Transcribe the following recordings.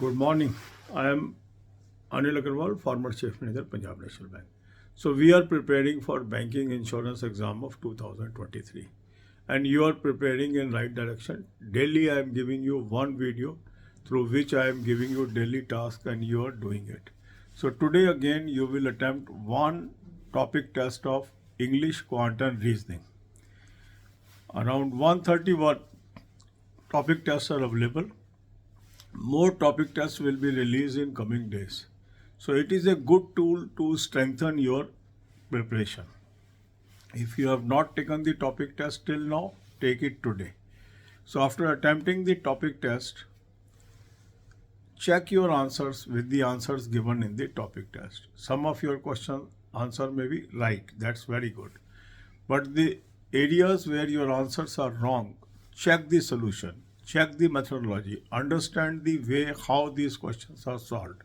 Good morning. I am Anil Agarwal, former Chief Manager, Punjab National Bank. So we are preparing for banking insurance exam of 2023, and you are preparing in right direction. Daily I am giving you one video through which I am giving you daily task, and you are doing it. So today again you will attempt one topic test of English quantum reasoning. Around 131 topic tests are available. More topic tests will be released in coming days. So it is a good tool to strengthen your preparation. If you have not taken the topic test till now, take it today. So after attempting the topic test, check your answers with the answers given in the topic test. Some of your question answer may be right. That's very good. But the areas where your answers are wrong, check the solution, check the methodology, understand the way how these questions are solved.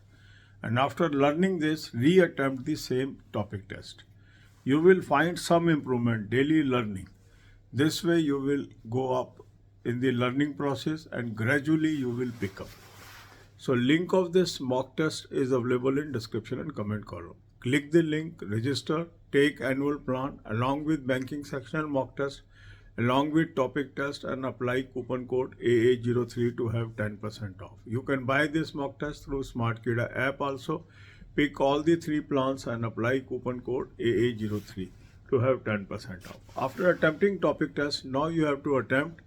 And after learning this, re-attempt the same topic test. You will find some improvement, daily learning. This way you will go up in the learning process and gradually you will pick up. So link of this mock test is available in description and comment column. Click the link, register, take annual plan along with banking sectional mock test, along with topic test, and apply coupon code AA03 to have 10% off. You can buy this mock test through SmartKida app also. Pick all the three plans and apply coupon code AA03 to have 10% off. After attempting topic test, now you have to attempt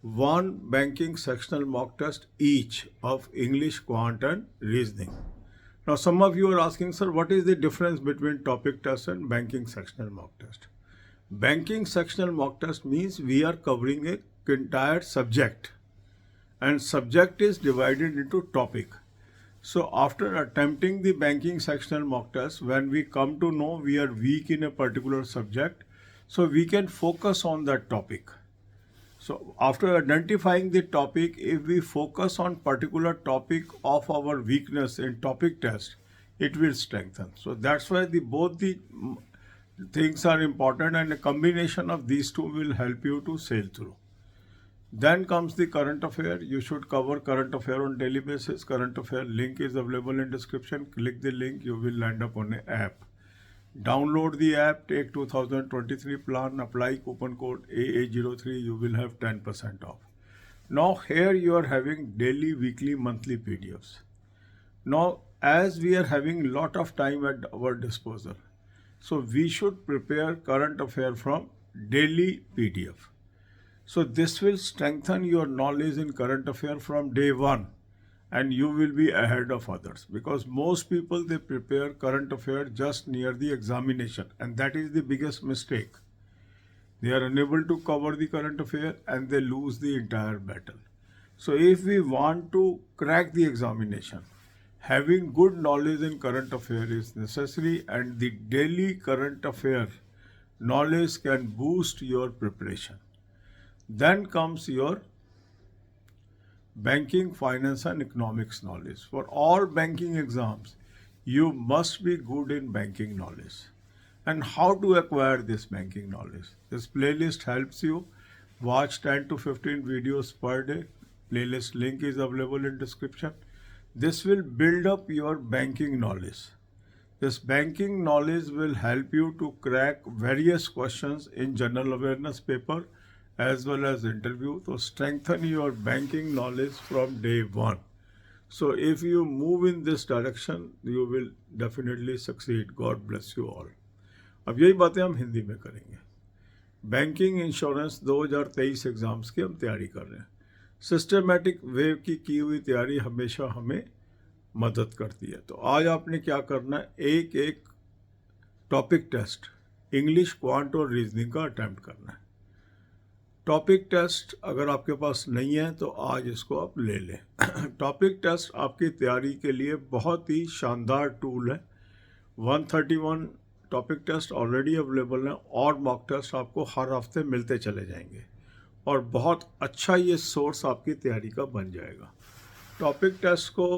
one banking sectional mock test each of English, quant and reasoning. Now some of you are asking, sir, what is the difference between topic test and banking sectional mock test? Banking sectional mock test means we are covering an entire subject, and subject is divided into topic. So after attempting the banking sectional mock test, when we come to know we are weak in a particular subject, so we can focus on that topic. So after identifying the topic, if we focus on particular topic of our weakness in topic test, it will strengthen. So that's why both the things are important, and a combination of these two will help you to sail through. Then comes the current affair. You should cover current affair on daily basis. Current affair link is available in description. Click the link, you will land up on an app. Download the app, take 2023 plan, apply coupon code AA03, you will have 10% off. Now here you are having daily, weekly, monthly PDFs. Now as we are having lot of time at our disposal, so we should prepare current affair from daily PDF. So this will strengthen your knowledge in current affair from day one, and you will be ahead of others, because most people, they prepare current affair just near the examination, and that is the biggest mistake. They are unable to cover the current affair and they lose the entire battle. So if we want to crack the examination, having good knowledge in current affair is necessary, and the daily current affair knowledge can boost your preparation. Then comes your banking, finance and economics knowledge. For all banking exams, you must be good in banking knowledge. And how to acquire this banking knowledge? This playlist helps you. Watch 10 to 15 videos per day. Playlist link is available in description. This will build up your banking knowledge. This banking knowledge will help you to crack various questions in general awareness paper as well as interview, to strengthen your banking knowledge from day one. So if you move in this direction, you will definitely succeed. God bless you all. अब यही बातें हम हिंदी में करेंगे. Banking insurance 2023 exams की हम तैयारी कर रहे हैं. सिस्टमेटिक वे की हुई तैयारी हमेशा हमें मदद करती है. तो आज आपने क्या करना है, एक टॉपिक टेस्ट इंग्लिश, क्वांट और रीजनिंग का अटेम्प्ट करना है. टॉपिक टेस्ट अगर आपके पास नहीं है तो आज इसको आप ले लें. टॉपिक टेस्ट आपकी तैयारी के लिए बहुत ही शानदार टूल है. 131 टॉपिक टेस्ट ऑलरेडी अवेलेबल हैं, और मॉक टेस्ट आपको हर हफ्ते मिलते चले जाएंगे, और बहुत अच्छा ये सोर्स आपकी तैयारी का बन जाएगा. टॉपिक टेस्ट को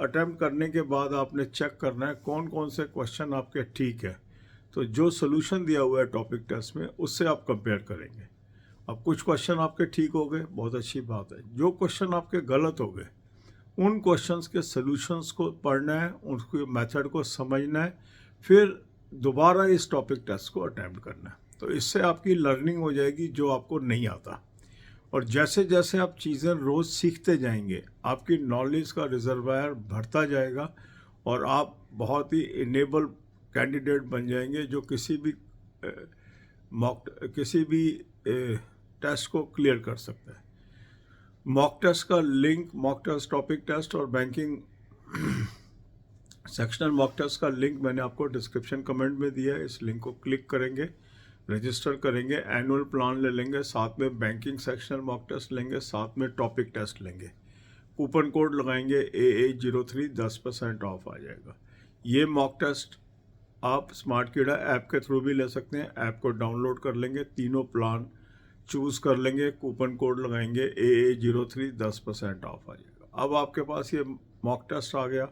अटेम्प्ट करने के बाद आपने चेक करना है कौन कौन से क्वेश्चन आपके ठीक है. तो जो सोल्यूशन दिया हुआ है टॉपिक टेस्ट में, उससे आप कंपेयर करेंगे. अब कुछ क्वेश्चन आपके ठीक हो गए, बहुत अच्छी बात है. जो क्वेश्चन आपके गलत हो गए, उन क्वेश्चंस के सॉल्यूशंस को पढ़ना है, उसके मेथड को समझना है, फिर दोबारा इस टॉपिक टेस्ट को अटैम्प्ट करना है। तो इससे आपकी लर्निंग हो जाएगी जो आपको नहीं आता। और जैसे जैसे आप चीज़ें रोज़ सीखते जाएंगे, आपकी नॉलेज का रिजर्वायर बढ़ता जाएगा और आप बहुत ही इनेबल कैंडिडेट बन जाएंगे जो किसी भी टेस्ट को क्लियर कर सकता है। मॉक टेस्ट का link, mock test topic test और बैंकिंग सेक्शनल मॉक टेस्ट का लिंक मैंने आपको डिस्क्रिप्शन कमेंट में दिया है। इस लिंक को क्लिक करेंगे, रजिस्टर करेंगे, एनुअल प्लान ले लेंगे, साथ में बैंकिंग सेक्शनल मॉक टेस्ट लेंगे, साथ में टॉपिक टेस्ट लेंगे, कूपन कोड लगाएंगे AA03, 10% ऑफ आ जाएगा। ये मॉक टेस्ट आप स्मार्ट कीड़ा ऐप के थ्रू भी ले सकते हैं। ऐप को डाउनलोड कर लेंगे, तीनों प्लान चूज़ कर लेंगे, कूपन कोड लगाएंगे AA03, 10% ऑफ आ जाएगा। अब आपके पास ये मॉक टेस्ट आ गया,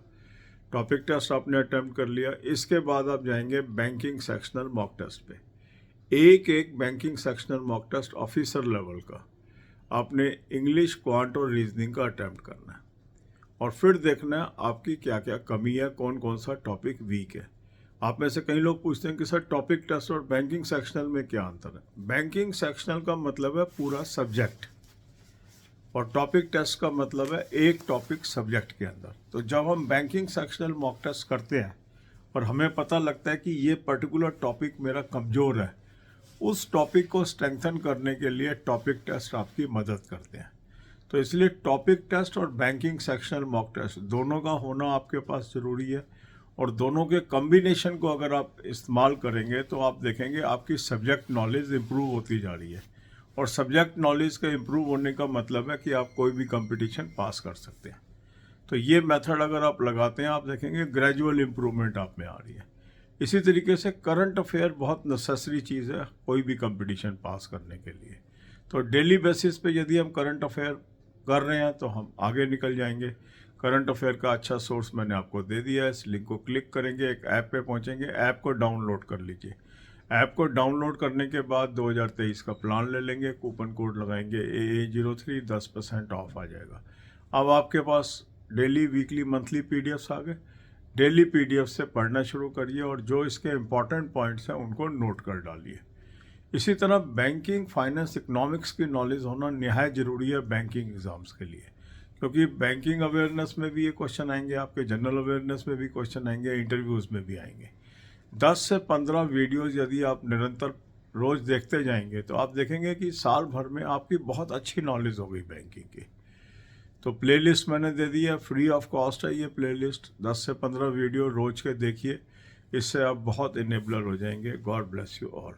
टॉपिक टेस्ट आपने अटैम्प्ट कर लिया। इसके बाद आप जाएंगे बैंकिंग सेक्शनल मॉक टेस्ट पे। एक banking sectional mock test officer level का आपने इंग्लिश, क्वांट और रीजनिंग का अटैम्प्ट करना है और फिर देखना है आपकी क्या क्या कमी है, कौन कौन सा टॉपिक वीक है। आप में से कई लोग पूछते हैं कि सर टॉपिक टेस्ट और बैंकिंग सेक्शनल में क्या अंतर है। बैंकिंग सेक्शनल का मतलब है पूरा सब्जेक्ट और टॉपिक टेस्ट का मतलब है एक टॉपिक सब्जेक्ट के अंदर। तो जब हम बैंकिंग सेक्शनल मॉक टेस्ट करते हैं और हमें पता लगता है कि ये पर्टिकुलर टॉपिक मेरा कमज़ोर है, उस टॉपिक को स्ट्रेंथन करने के लिए टॉपिक टेस्ट आपकी मदद करते हैं। तो इसलिए टॉपिक टेस्ट और बैंकिंग सेक्शनल मॉक टेस्ट दोनों का होना आपके पास ज़रूरी है और दोनों के कॉम्बिनेशन को अगर आप इस्तेमाल करेंगे तो आप देखेंगे आपकी सब्जेक्ट नॉलेज इम्प्रूव होती जा रही है। और सब्जेक्ट नॉलेज का इम्प्रूव होने का मतलब है कि आप कोई भी कंपटीशन पास कर सकते हैं। तो ये मेथड अगर आप लगाते हैं, आप देखेंगे ग्रेजुअल इम्प्रूवमेंट आप में आ रही है। इसी तरीके से करंट अफेयर बहुत नेसेसरी चीज़ है कोई भी कंपटीशन पास करने के लिए। तो डेली बेसिस पे यदि हम करंट अफेयर कर रहे हैं तो हम आगे निकल जाएंगे। करंट अफेयर का अच्छा सोर्स मैंने आपको दे दिया है। इस लिंक को क्लिक करेंगे, एक ऐप पे पहुंचेंगे, ऐप को डाउनलोड कर लीजिए। ऐप को डाउनलोड करने के बाद 2023 का प्लान ले लेंगे, कूपन कोड लगाएंगे AA03, 10% ऑफ आ जाएगा। अब आपके पास डेली, वीकली, मंथली PDFs आ गए। डेली PDF से पढ़ना शुरू करिए और जो इसके इम्पॉर्टेंट पॉइंट्स हैं उनको नोट कर डालिए। इसी तरह बैंकिंग, फाइनेंस, इकोनॉमिक्स की नॉलेज होना निहायत ज़रूरी है बैंकिंग एग्ज़ाम्स के लिए, क्योंकि बैंकिंग अवेयरनेस में भी ये क्वेश्चन आएंगे, आपके जनरल अवेयरनेस में भी क्वेश्चन आएंगे, इंटरव्यूज़ में भी आएंगे। 10 से 15 वीडियोज़ यदि आप निरंतर रोज़ देखते जाएंगे तो आप देखेंगे कि साल भर में आपकी बहुत अच्छी नॉलेज हो गई बैंकिंग की। तो प्लेलिस्ट मैंने दे दी है, फ्री ऑफ कॉस्ट है ये प्लेलिस्ट। 10 से 15 वीडियो रोज के देखिए, इससे आप बहुत इनेबलर हो जाएंगे। God bless you all.